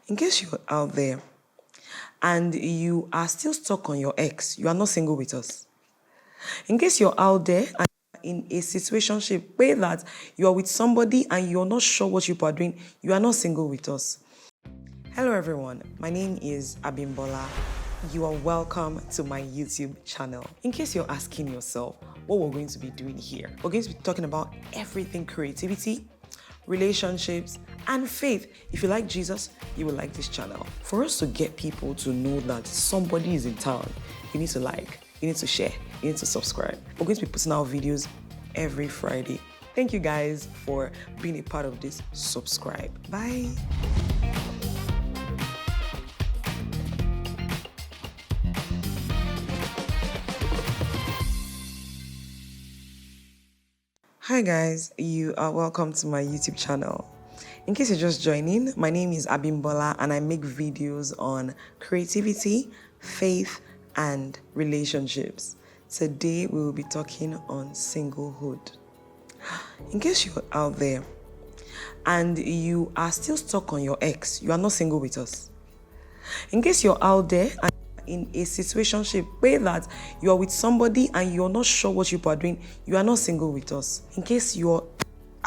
In case you're out there and you are still stuck on your ex, you are not single with us. In case you're out there and in a situationship where that you are with somebody and you're not sure what you are doing, you are not single with us. Hello everyone, my name is Abimbola. You are welcome to my YouTube channel. In case you're asking yourself what we're going to be doing here, we're going to be talking about everything creativity, relationships, and faith. If you like Jesus, you will like this channel. For us to get people to know that somebody is in town, you need to like, you need to share, you need to subscribe. We're going to be putting out videos every Friday. Thank you guys for being a part of this. Subscribe. Bye. Hi guys, you are welcome to my YouTube channel. In case you're just joining, my name is Abimbola and I make videos on creativity, faith, and relationships. Today we will be talking on singlehood. In case you're out there and you are still stuck on your ex, you are not single with us. In case you're out there and in a situationship where that you are with somebody and you're not sure what you are doing, you are not single with us. In case you're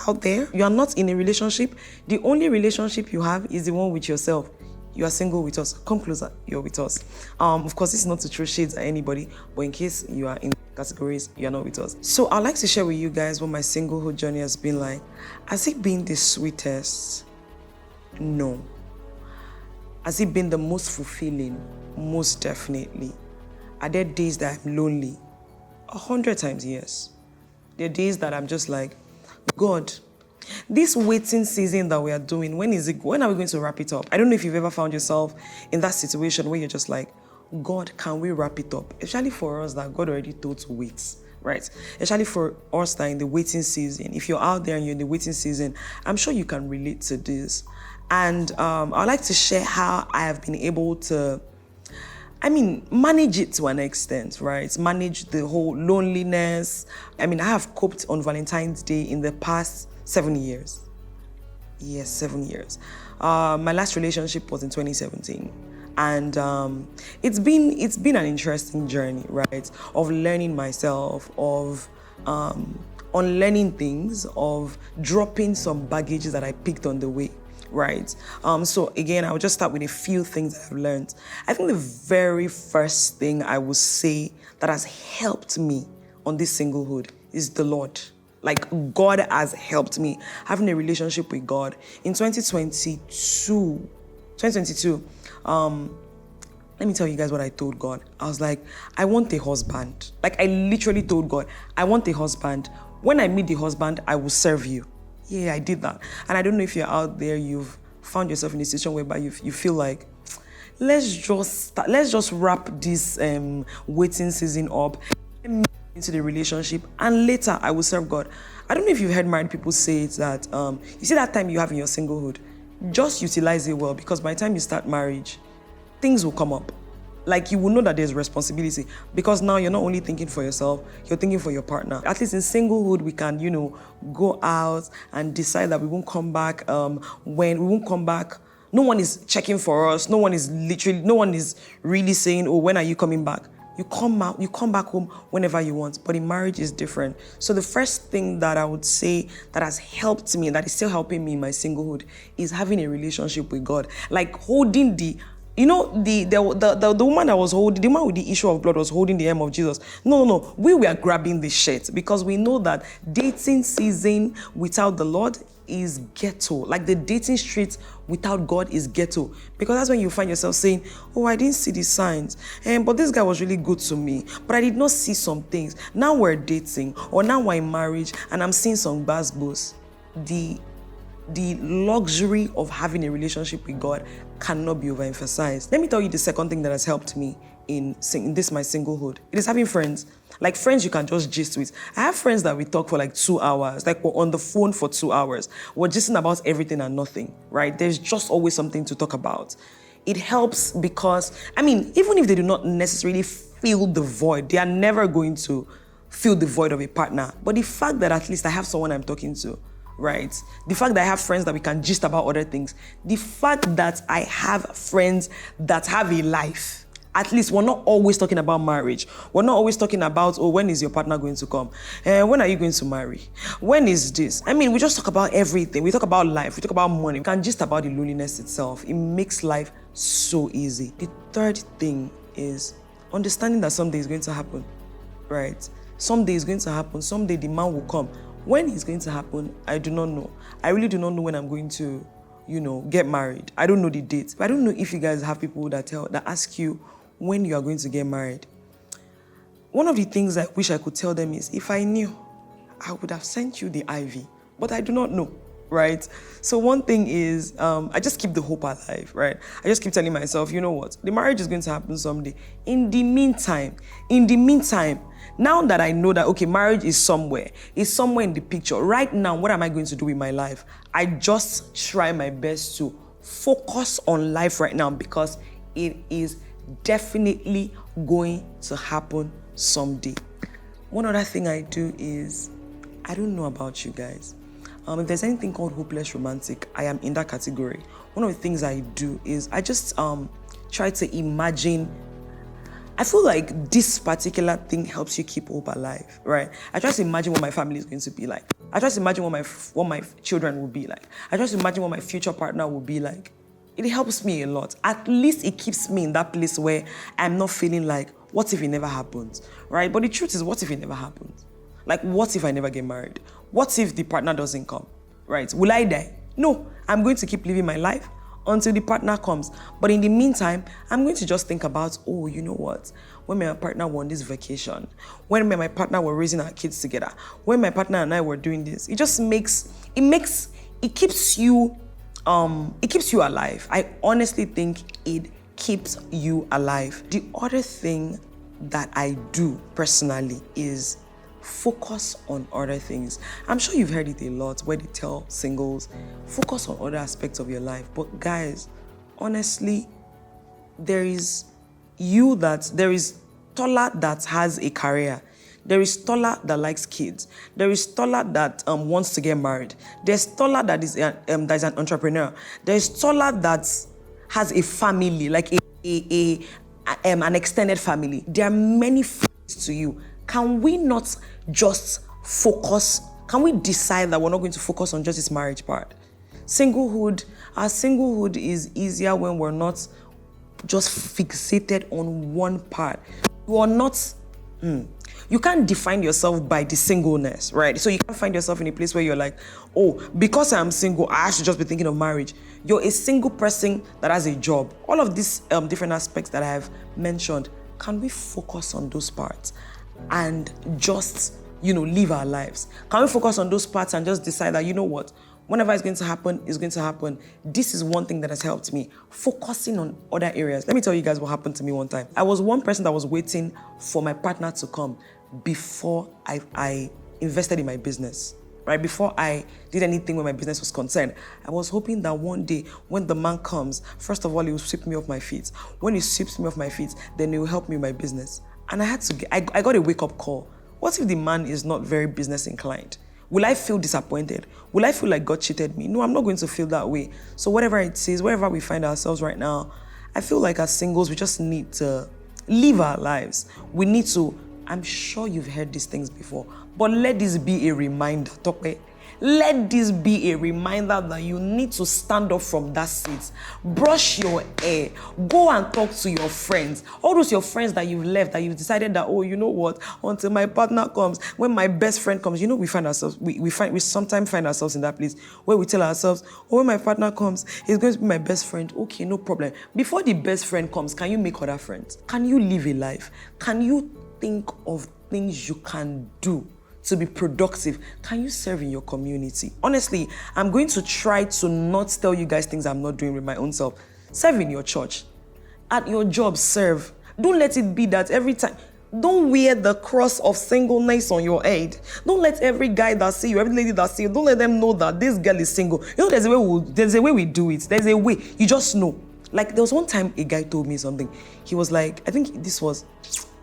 out there, you are not in a relationship, the only relationship you have is the one with yourself, you are single with us. Come closer, you're with us. Of course, this is not to throw shades at anybody, but in case you are in categories, you are not with us. So I'd like to share with you guys what my singlehood journey has been like. Has it been the sweetest? No. Has it been the most fulfilling? Most definitely. Are there days that I'm lonely? 100 times yes. There are days that I'm just like, God, this waiting season that we are doing, when are we going to wrap it up? I don't know if you've ever found yourself in that situation where you're just like, God, can we wrap it up? Especially for us that God already told to wait, right? Especially for us that are in the waiting season. If you're out there and you're in the waiting season, I'm sure you can relate to this. And I'd like to share how I have been able to, manage it to an extent, right? Manage the whole loneliness. I have coped on Valentine's Day in the past 7 years. Yes, 7 years. My last relationship was in 2017. And it's been an interesting journey, right? Of learning myself, of unlearning things, of dropping some baggages that I picked on the way. Right. So again, I'll just start with a few things that I've learned. I think the very first thing I would say that has helped me on this singlehood is the Lord. Like, God has helped me having a relationship with God. In 2022, let me tell you guys what I told God. I was like, I want a husband. Like, I literally told God, I want a husband. When I meet the husband, I will serve you. Yeah, I did that. And I don't know if you're out there, you've found yourself in a situation whereby you feel like, let's just wrap this waiting season up, into the relationship, and later I will serve God. I don't know if you've heard married people say it that, you see that time you have in your singlehood, just utilize it well, because by the time you start marriage, things will come up. Like, you will know that there's responsibility, because now you're not only thinking for yourself, you're thinking for your partner. At least in singlehood, we can, go out and decide that we won't come back when we won't come back. No one is checking for us. No one is really saying, oh, when are you coming back? You come back home whenever you want. But in marriage is different. So the first thing that I would say that has helped me, that is still helping me in my singlehood, is having a relationship with God. Like, holding the woman that was holding, the woman with the issue of blood was holding the hem of Jesus. No. We were grabbing the shirt, because we know that dating season without the Lord is ghetto. Like, the dating street without God is ghetto. Because that's when you find yourself saying, oh, I didn't see the signs. But this guy was really good to me. But I did not see some things. Now we're dating, or now we're in marriage, and I'm seeing some bas-bos. The luxury of having a relationship with God cannot be overemphasized. Let me tell you the second thing that has helped me in this my singlehood. It is having friends. Like, friends you can just gist with. I have friends that we talk for like 2 hours. Like, we're on the phone for 2 hours. We're gisting about everything and nothing, right? There's just always something to talk about. It helps because, even if they do not necessarily fill the void, they are never going to fill the void of a partner. But the fact that at least I have someone I'm talking to, right? The fact that I have friends that we can gist about other things. The fact that I have friends that have a life. At least we're not always talking about marriage. We're not always talking about, oh, when is your partner going to come? When are you going to marry? When is this? I mean, we just talk about everything. We talk about life. We talk about money. We can just about the loneliness itself. It makes life so easy. The third thing is understanding that someday is going to happen, right? Someday is going to happen. Someday the man will come. When it's going to happen, I do not know. I really do not know when I'm going to, get married. I don't know the date. But I don't know if you guys have people that ask you when you are going to get married. One of the things I wish I could tell them is, if I knew, I would have sent you the IV, but I do not know, right? So one thing is, I just keep the hope alive, right? I just keep telling myself, you know what? The marriage is going to happen someday. In the meantime, now that I know that, okay, marriage is somewhere in the picture. Right now, what am I going to do with my life? I just try my best to focus on life right now, because it is definitely going to happen someday. One other thing I do is, I don't know about you guys, if there's anything called hopeless romantic, I am in that category. One of the things I do is I just try to imagine. I feel like this particular thing helps you keep hope alive, right? I try to imagine what my family is going to be like. I try to imagine what my children will be like. I try to imagine what my future partner will be like. It helps me a lot. At least it keeps me in that place where I'm not feeling like, what if it never happens, right? But the truth is, what if it never happens? Like, what if I never get married? What if the partner doesn't come, right? Will I die? No, I'm going to keep living my life until the partner comes. But in the meantime, I'm going to just think about, oh, you know what? When my partner won this vacation, when my partner were raising our kids together, when my partner and I were doing this, it keeps you alive. I honestly think it keeps you alive. The other thing that I do personally is focus on other things. I'm sure you've heard it a lot where they tell singles, focus on other aspects of your life. But guys, honestly, there is Tola that has a career. There is Tola that likes kids. There is Tola that wants to get married. There's Tola that is an entrepreneur. There's Tola that has a family, like an extended family. There are many things to you. Can we not just focus? Can we decide that we're not going to focus on just this marriage part? Our singlehood is easier when we're not just fixated on one part. You can't define yourself by the singleness, right? So you can't find yourself in a place where you're like, oh, because I'm single, I should just be thinking of marriage. You're a single person that has a job. All of these different aspects that I have mentioned, can we focus on those parts and just, live our lives? Can we focus on those parts and just decide that, you know what? Whenever it's going to happen, it's going to happen. This is one thing that has helped me, focusing on other areas. Let me tell you guys what happened to me one time. I was one person that was waiting for my partner to come before I invested in my business, right? Before I did anything when my business was concerned. I was hoping that one day when the man comes, first of all, he will sweep me off my feet. When he sweeps me off my feet, then he will help me with my business. And I got a wake-up call. What if the man is not very business inclined? Will I feel disappointed? Will I feel like God cheated me? No, I'm not going to feel that way. So whatever it says, wherever we find ourselves right now, I feel like as singles, we just need to live our lives. We need to, I'm sure you've heard these things before, but let this be a reminder, Tope. Let this be a reminder that you need to stand up from that seat, brush your hair, go and talk to your friends. All those your friends that you've left, that you've decided that, oh, you know what, until my partner comes, when my best friend comes, we sometimes find ourselves in that place where we tell ourselves, oh, when my partner comes, he's going to be my best friend. Okay, no problem. Before the best friend comes, can you make other friends? Can you live a life? Can you think of things you can do to be productive? Can you serve in your community? Honestly, I'm going to try to not tell you guys things I'm not doing with my own self. Serve in your church. At your job, serve. Don't let it be that every time. Don't wear the cross of singleness on your head. Don't let every guy that see you, every lady that see you, don't let them know that this girl is single. There's a way we do it. There's a way. You just know. Like, there was one time a guy told me something. He was like, I think this was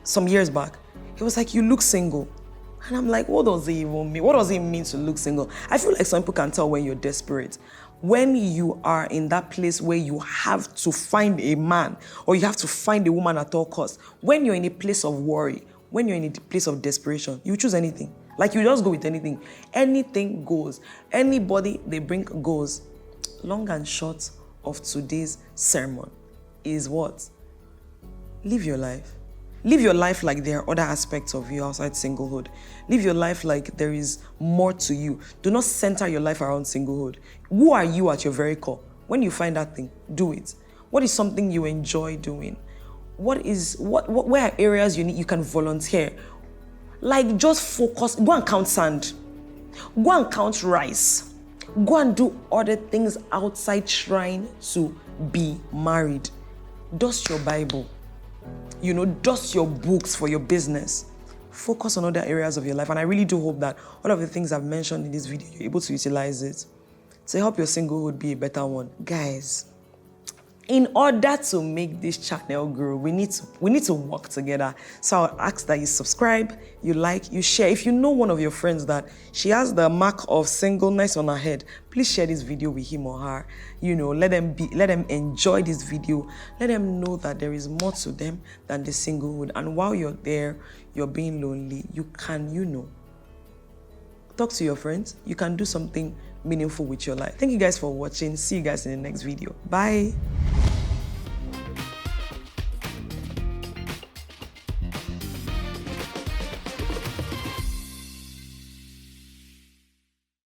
some years back. He was like, you look single. And I'm like, what does it even mean? What does it mean to look single? I feel like some people can tell when you're desperate. When you are in that place where you have to find a man or you have to find a woman at all costs, when you're in a place of worry, when you're in a place of desperation, you choose anything. Like you just go with anything. Anything goes. Anybody they bring goes. Long and short of today's sermon is what? Live your life. Live your life like there are other aspects of you outside singlehood. Live your life like there is more to you. Do not center your life around singlehood. Who are you at your very core? When you find that thing, do it. What is something you enjoy doing? Where are areas you can volunteer? Like just focus, go and count sand. Go and count rice. Go and do other things outside trying to be married. Dust your Bible. Dust your books for your business. Focus on other areas of your life. And I really do hope that all of the things I've mentioned in this video, you're able to utilize it to help your singlehood be a better one. Guys, in order to make this channel grow, we need to work together. So I'll ask that you subscribe, you like, you share. If you know one of your friends that she has the mark of singleness on her head, please share this video with him or her. Let them enjoy this video. Let them know that there is more to them than the singlehood. And while you're there, you're being lonely, you can, talk to your friends. You can do something meaningful with your life. Thank you guys for watching. See you guys in the next video. Bye.